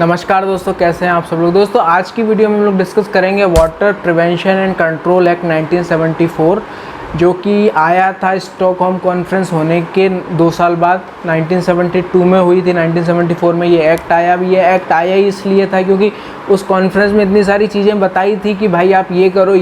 नमस्कार दोस्तों, कैसे हैं आप सब लोग। दोस्तों आज की वीडियो में हम लोग डिस्कस करेंगे water prevention and control act 1974 जो कि आया था स्टॉकहोम कॉन्फ्रेंस होने के 2 साल बाद 1972 में हुई थी। 1974 में ये एक्ट आया। अब ये एक्ट आया ही इसलिए था क्योंकि उस कॉन्फ्रेंस में इतनी सारी चीज़ें बताई थी कि भाई आप ये करो,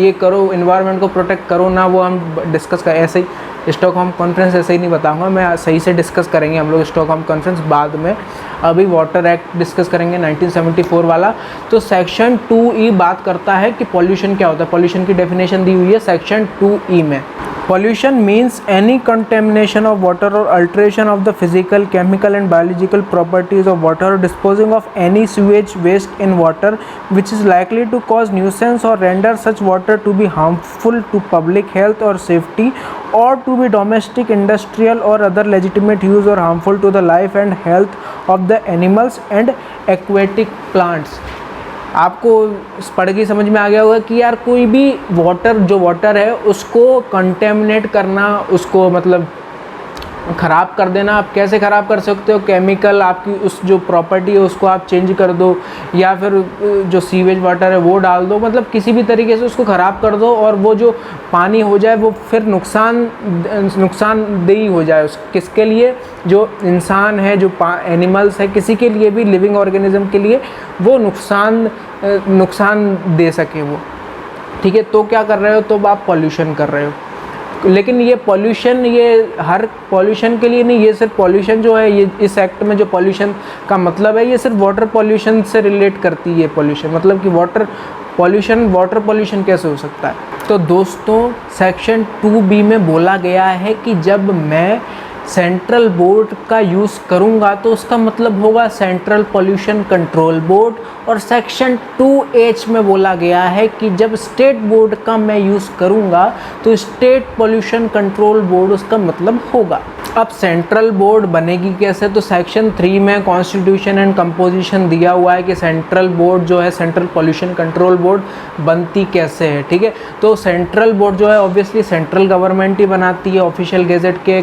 इन्वायरमेंट को प्रोटेक्ट करो ना। वो हम डिस्कस कर ऐसे ही स्टॉकहोम कॉन्फ्रेंस ऐसे ही नहीं बताऊंगा मैं, सही से डिस्कस करेंगे हम लोग स्टॉकहोम कॉन्फ्रेंस बाद में। अभी वाटर एक्ट डिस्कस करेंगे 1974 वाला। तो सेक्शन 2E बात करता है कि पॉल्यूशन क्या होता है। पॉल्यूशन की डेफिनेशन दी हुई है सेक्शन 2E में। Pollution means any contamination of water और alteration of the physical, chemical and biological properties of water और disposing of any sewage waste in water which is likely to cause nuisance और render such water to be harmful to public health और safety और to be domestic, industrial और other legitimate use और harmful to the life and health of the animals and aquatic plants. आपको पढ़ के समझ में आ गया होगा कि यार कोई भी वाटर है उसको कंटेमिनेट करना, उसको मतलब ख़राब कर देना। आप कैसे ख़राब कर सकते हो? केमिकल आपकी उस जो प्रॉपर्टी है उसको आप चेंज कर दो, या फिर जो सीवेज वाटर है वो डाल दो, मतलब किसी भी तरीके से उसको ख़राब कर दो और वो जो पानी हो जाए वो फिर नुकसानदेही हो जाए। किसके लिए? जो इंसान है, जो एनिमल्स है, किसी के लिए भी, लिविंग ऑर्गेनिज्म के लिए वो नुकसान दे सके वो। ठीक है, तो क्या कर रहे हो? तो आप पॉल्यूशन कर रहे हो। लेकिन ये पॉल्यूशन, ये हर पॉल्यूशन के लिए नहीं, ये सिर्फ पॉल्यूशन जो है, ये इस एक्ट में जो पॉल्यूशन का मतलब है ये सिर्फ वाटर पॉल्यूशन से रिलेट करती है। पॉल्यूशन मतलब कि वाटर पॉल्यूशन कैसे हो सकता है? तो दोस्तों सेक्शन 2B में बोला गया है कि जब मैं सेंट्रल बोर्ड का यूज़ करूंगा तो उसका मतलब होगा सेंट्रल पॉल्यूशन कंट्रोल बोर्ड। और सेक्शन 2H में बोला गया है कि जब स्टेट बोर्ड का मैं यूज़ करूंगा तो स्टेट पॉल्यूशन कंट्रोल बोर्ड उसका मतलब होगा। अब सेंट्रल बोर्ड बनेगी कैसे? तो सेक्शन 3 में कॉन्स्टिट्यूशन एंड कंपोजिशन दिया हुआ है कि सेंट्रल बोर्ड जो है, सेंट्रल पॉल्यूशन कंट्रोल बोर्ड बनती कैसे है। ठीक है, तो सेंट्रल बोर्ड जो है ऑब्वियसली सेंट्रल गवर्नमेंट ही बनाती है। ऑफिशियल गेजेट के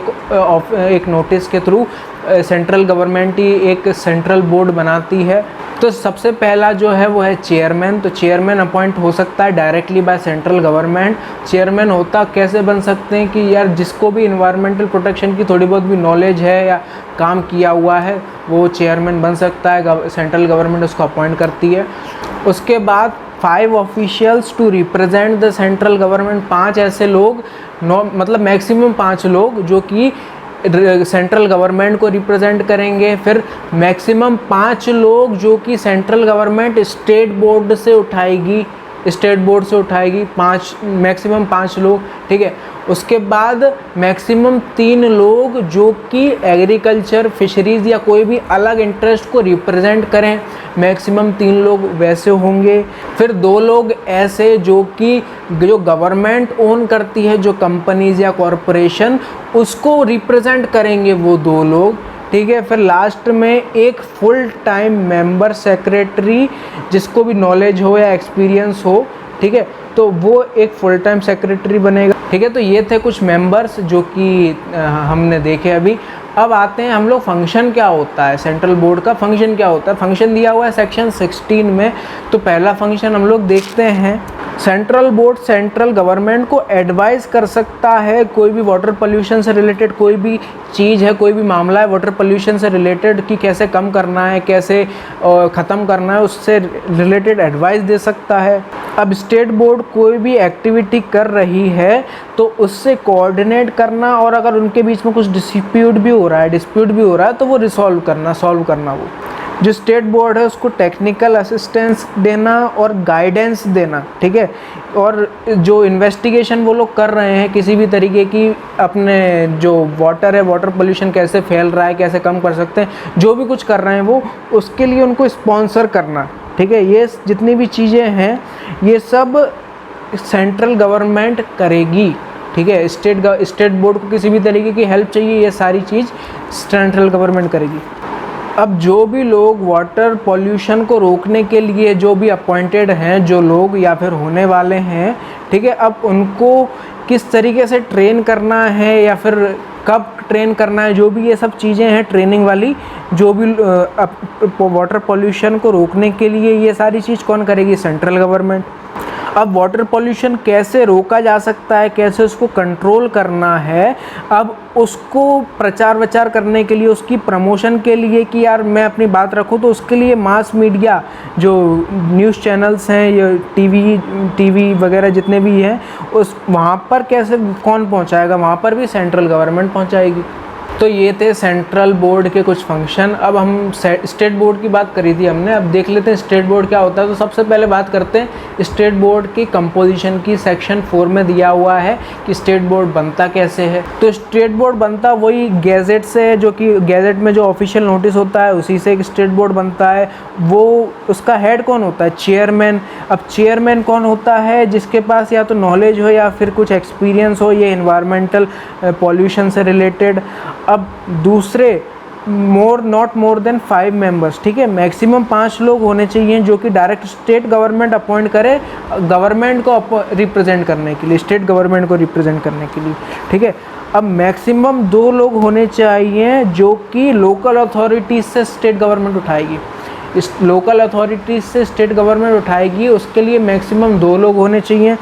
एक नोटिस के थ्रू सेंट्रल गवर्नमेंट ही एक सेंट्रल बोर्ड बनाती है। तो सबसे पहला जो है वो है चेयरमैन। तो चेयरमैन अपॉइंट हो सकता है directly by central government. Chairman होता कैसे बन सकते हैं कि यार जिसको भी इन्वायरमेंटल प्रोटेक्शन की थोड़ी बहुत भी नॉलेज है या काम किया हुआ है वो चेयरमैन बन सकता है। सेंट्रल गवर्नमेंट उसको अपॉइंट करती है। उसके बाद 5 officials to represent the central government. 5 ऐसे लोग, मतलब मैक्सिमम 5 लोग जो कि सेंट्रल गवर्नमेंट को रिप्रेजेंट करेंगे। फिर मैक्सिमम 5 लोग जो कि सेंट्रल गवर्नमेंट स्टेट बोर्ड से उठाएगी, मैक्सिमम 5 लोग। ठीक है, उसके बाद मैक्सिमम 3 लोग जो कि एग्रीकल्चर, फिशरीज़ या कोई भी अलग इंटरेस्ट को रिप्रेजेंट करें, मैक्सिमम 3 लोग वैसे होंगे। फिर 2 लोग ऐसे जो गवर्नमेंट ओन करती है, जो कंपनीज या कॉरपोरेशन, उसको रिप्रेजेंट करेंगे वो 2 लोग। ठीक है, फिर लास्ट में एक फुल टाइम मेंबर सेक्रेटरी जिसको भी नॉलेज हो या एक्सपीरियंस हो। ठीक है, तो वो एक फुल टाइम सेक्रेटरी बनेगा। ठीक है, तो ये थे कुछ मेंबर्स जो कि हमने देखे अभी। अब आते हैं हम लोग फंक्शन क्या होता है, सेंट्रल बोर्ड का फंक्शन क्या होता है। फंक्शन दिया हुआ है सेक्शन 16 में। तो पहला फंक्शन हम लोग देखते हैं। सेंट्रल बोर्ड सेंट्रल गवर्नमेंट को एडवाइस कर सकता है कोई भी वाटर पोल्यूशन से रिलेटेड कोई भी चीज़ है, कोई भी मामला है वाटर पोल्यूशन से रिलेटेड कि कैसे कम करना है, कैसे ख़त्म करना है, उससे रिलेटेड एडवाइस दे सकता है। अब स्टेट बोर्ड कोई भी एक्टिविटी कर रही है तो उससे कोऑर्डिनेट करना, और अगर उनके बीच में कुछ डिस्प्यूट भी हो रहा है तो वो सॉल्व करना वो जो स्टेट बोर्ड है उसको टेक्निकल असिस्टेंस देना और गाइडेंस देना। ठीक है, और जो इन्वेस्टिगेशन वो लोग कर रहे हैं किसी भी तरीके की, अपने जो वाटर है, वाटर पोल्यूशन कैसे फैल रहा है, कैसे कम कर सकते हैं, जो भी कुछ कर रहे हैं वो, उसके लिए उनको स्पॉन्सर करना। ठीक है, ये जितनी भी चीज़ें हैं ये सब सेंट्रल गवर्नमेंट करेगी। ठीक है, स्टेट बोर्ड को किसी भी तरीके की हेल्प चाहिए, ये सारी चीज़ सेंट्रल गवर्नमेंट करेगी। अब जो भी लोग वाटर पॉल्यूशन को रोकने के लिए जो भी अपॉइंटेड हैं, जो लोग या फिर होने वाले हैं, ठीक है, अब उनको किस तरीके से ट्रेन करना है या फिर कब ट्रेन करना है, जो भी ये सब चीज़ें हैं ट्रेनिंग वाली, जो भी वाटर पॉल्यूशन को रोकने के लिए ये सारी चीज़ कौन करेगी? Central government. अब वाटर पॉल्यूशन कैसे रोका जा सकता है, कैसे उसको कंट्रोल करना है, अब उसको प्रचार वचार करने के लिए, उसकी प्रमोशन के लिए कि यार मैं अपनी बात रखूं, तो उसके लिए मास मीडिया जो न्यूज़ चैनल्स हैं या टीवी वगैरह जितने भी हैं, उस वहाँ पर कैसे कौन पहुँचाएगा? वहाँ पर भी सेंट्रल गवर्नमेंट पहुँचाएगी। तो ये थे सेंट्रल बोर्ड के कुछ फंक्शन। अब हम स्टेट बोर्ड की बात करी थी हमने, अब देख लेते हैं स्टेट बोर्ड क्या होता है। तो सबसे पहले बात करते हैं स्टेट बोर्ड की कंपोजिशन की। सेक्शन 4 में दिया हुआ है कि स्टेट बोर्ड बनता कैसे है। तो स्टेट बोर्ड बनता वही गैजेट से, जो कि गैजेट में जो ऑफिशियल नोटिस होता है उसी से एक स्टेट बोर्ड बनता है। वो उसका हेड कौन होता है? चेयरमैन। अब चेयरमैन कौन होता है? जिसके पास या तो नॉलेज हो या फिर कुछ एक्सपीरियंस हो ये इन्वायरमेंटल पॉल्यूशन से रिलेटेड। अब दूसरे नॉट मोर देन 5 मेंबर्स, ठीक है, मैक्सिमम 5 लोग होने चाहिए जो कि डायरेक्ट स्टेट गवर्नमेंट अपॉइंट करे गवर्नमेंट को रिप्रेजेंट करने के लिए, स्टेट गवर्नमेंट को रिप्रेजेंट करने के लिए, ठीक है। अब मैक्सिमम 2 लोग होने चाहिए जो कि लोकल अथॉरिटीज़ से स्टेट गवर्नमेंट उठाएगी। इस लोकल अथॉरिटीज़ से स्टेट गवर्नमेंट उठाएगी, उसके लिए मैक्सिमम 2 लोग होने चाहिए,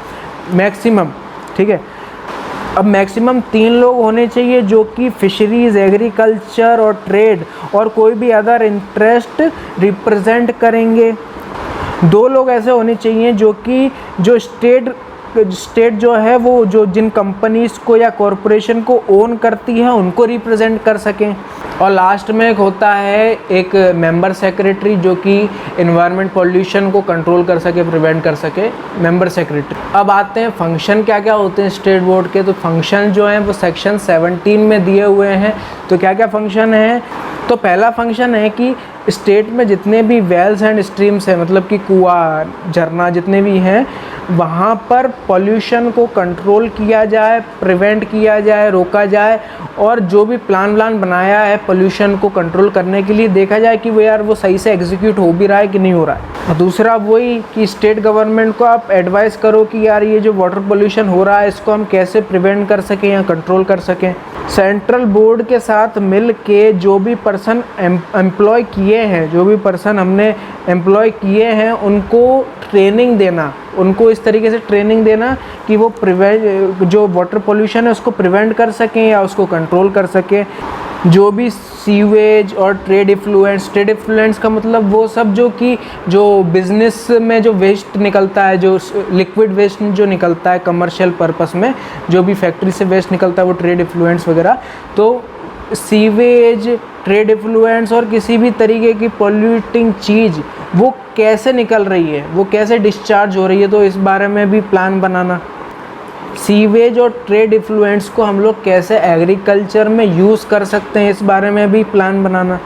मैक्सिमम, ठीक है। अब मैक्सिमम 3 लोग होने चाहिए जो कि फिशरीज़, एग्रीकल्चर और ट्रेड और कोई भी अदर इंटरेस्ट रिप्रेजेंट करेंगे। 2 लोग ऐसे होने चाहिए जो कि जो स्टेट जो है वो जो जिन कंपनीज़ को या कॉरपोरेशन को ओन करती है उनको रिप्रेजेंट कर सकें। और लास्ट में एक होता है एक मेंबर सेक्रेटरी जो कि एनवायरनमेंट पॉल्यूशन को कंट्रोल कर सके, प्रिवेंट कर सके, मेंबर सेक्रेटरी। अब आते हैं फंक्शन क्या क्या होते हैं स्टेट बोर्ड के। तो फंक्शन जो हैं वो सेक्शन 17 में दिए हुए हैं। तो क्या क्या फंक्शन हैं? तो पहला फंक्शन है कि स्टेट में जितने भी वेल्स एंड स्ट्रीम्स हैं, मतलब कि कुआं, झरना जितने भी हैं, वहाँ पर पॉल्यूशन को कंट्रोल किया जाए, प्रिवेंट किया जाए, रोका जाए। और जो भी प्लान बनाया है पॉल्यूशन को कंट्रोल करने के लिए, देखा जाए कि वो सही से एग्जीक्यूट हो भी रहा है कि नहीं हो रहा है। दूसरा वही कि स्टेट गवर्नमेंट को आप एडवाइस करो कि यार ये जो वाटर पॉल्यूशन हो रहा है इसको हम कैसे प्रिवेंट कर सकें या कंट्रोल कर सकें। सेंट्रल बोर्ड के साथ मिल के जो भी पर्सन एम्प्लॉय किए हैं, जो भी पर्सन हमने एम्प्लॉय किए हैं, उनको ट्रेनिंग देना, उनको इस तरीके से ट्रेनिंग देना कि वो जो वाटर पॉल्यूशन है उसको प्रिवेंट कर सकें या उसको कंट्रोल कर सकें। जो भी सीवेज और ट्रेड इफ्लुएंस का मतलब वो सब जो बिज़नेस में जो वेस्ट निकलता है, जो लिक्विड वेस्ट जो निकलता है कमर्शियल पर्पस में, जो भी फैक्ट्री से वेस्ट निकलता है वो ट्रेड इफ्लुएंस वगैरह। तो सीवेज, ट्रेड इफ्लुएंस और किसी भी तरीके की पॉल्यूटिंग चीज़ वो कैसे निकल रही है, वो कैसे डिस्चार्ज हो रही है, तो इस बारे में भी प्लान बनाना। सीवेज और ट्रेड इफ्लुएंस को हम लोग कैसे एग्रीकल्चर में यूज़ कर सकते हैं, इस बारे में भी प्लान बनाना।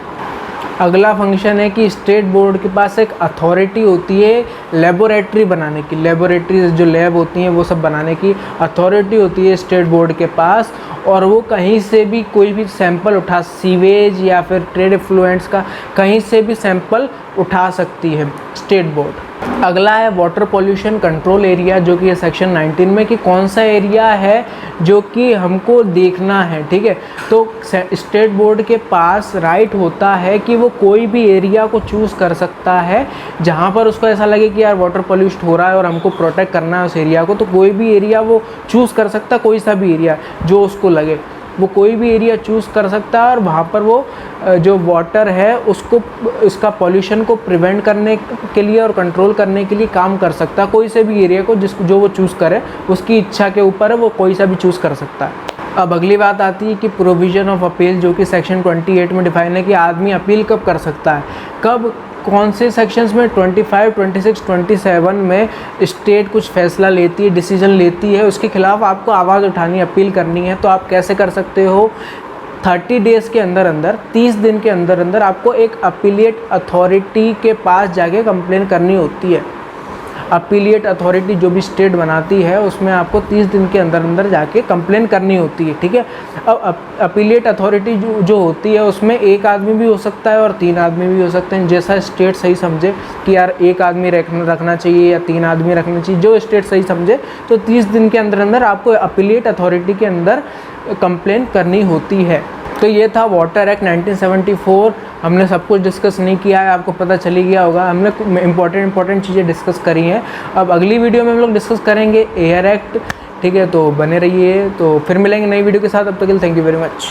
अगला फंक्शन है कि स्टेट बोर्ड के पास एक अथॉरिटी होती है लेबोरेटरी बनाने की, लेबोरेटरीज जो लैब होती हैं वो सब बनाने की अथॉरिटी होती है स्टेट बोर्ड के पास। और वो कहीं से भी कोई भी सैंपल उठा, सीवेज या फिर ट्रेड इफ्लुएंस का कहीं से भी सैंपल उठा सकती है स्टेट बोर्ड। अगला है वाटर पॉल्यूशन कंट्रोल एरिया, जो कि है सेक्शन 19 में, कि कौन सा एरिया है जो कि हमको देखना है, ठीक है। तो स्टेट बोर्ड के पास राइट होता है कि वो कोई भी एरिया को चूज़ कर सकता है जहाँ पर उसको ऐसा लगे कि यार वाटर पॉल्यूशन हो रहा है और हमको प्रोटेक्ट करना है उस एरिया को। तो कोई भी एरिया वो चूज़ कर सकता है, कोई सा भी एरिया जो उसको लगे वो कोई भी एरिया चूज़ कर सकता है और वहाँ पर वो जो वाटर है उसको, इसका पॉल्यूशन को प्रिवेंट करने के लिए और कंट्रोल करने के लिए काम कर सकता है। कोई से भी एरिया को जो वो चूज़ करे, उसकी इच्छा के ऊपर है, वो कोई सा भी चूज़ कर सकता है। अब अगली बात आती है कि प्रोविज़न ऑफ अपील, जो कि सेक्शन 28 में डिफाइन है कि आदमी अपील कब कर सकता है, कब, कौन से सेक्शंस में। 25, 26, 27 में स्टेट कुछ फैसला लेती है, डिसीजन लेती है, उसके खिलाफ आपको आवाज़ उठानी, अपील करनी है। तो आप कैसे कर सकते हो? 30 डेज़ के अंदर 30 दिन के अंदर आपको एक अपीलेट अथॉरिटी के पास जाके कंप्लेन करनी होती है। अपीलिएट अथॉरिटी जो भी स्टेट बनाती है उसमें आपको 30 दिन के अंदर अंदर जाके कंप्लेन करनी होती है, ठीक है। अब अपीलिएट अथॉरिटी जो होती है उसमें एक आदमी भी हो सकता है और 3 आदमी भी हो सकते हैं, जैसा स्टेट सही समझे कि यार एक आदमी रखना चाहिए या 3 आदमी रखना चाहिए, जो स्टेट सही समझे। तो 30 दिन के अंदर अंदर आपको अपीलिएट अथॉरिटी के अंदर कंप्लेन करनी होती है। तो ये था वाटर एक्ट 1974। हमने सब कुछ डिस्कस नहीं किया है, आपको पता चली गया होगा, हमने इंपॉर्टेंट चीज़ें डिस्कस करी हैं। अब अगली वीडियो में हम लोग डिस्कस करेंगे एयर एक्ट, ठीक है। तो बने रहिए, तो फिर मिलेंगे नई वीडियो के साथ, अब तक के लिए थैंक यू वेरी मच।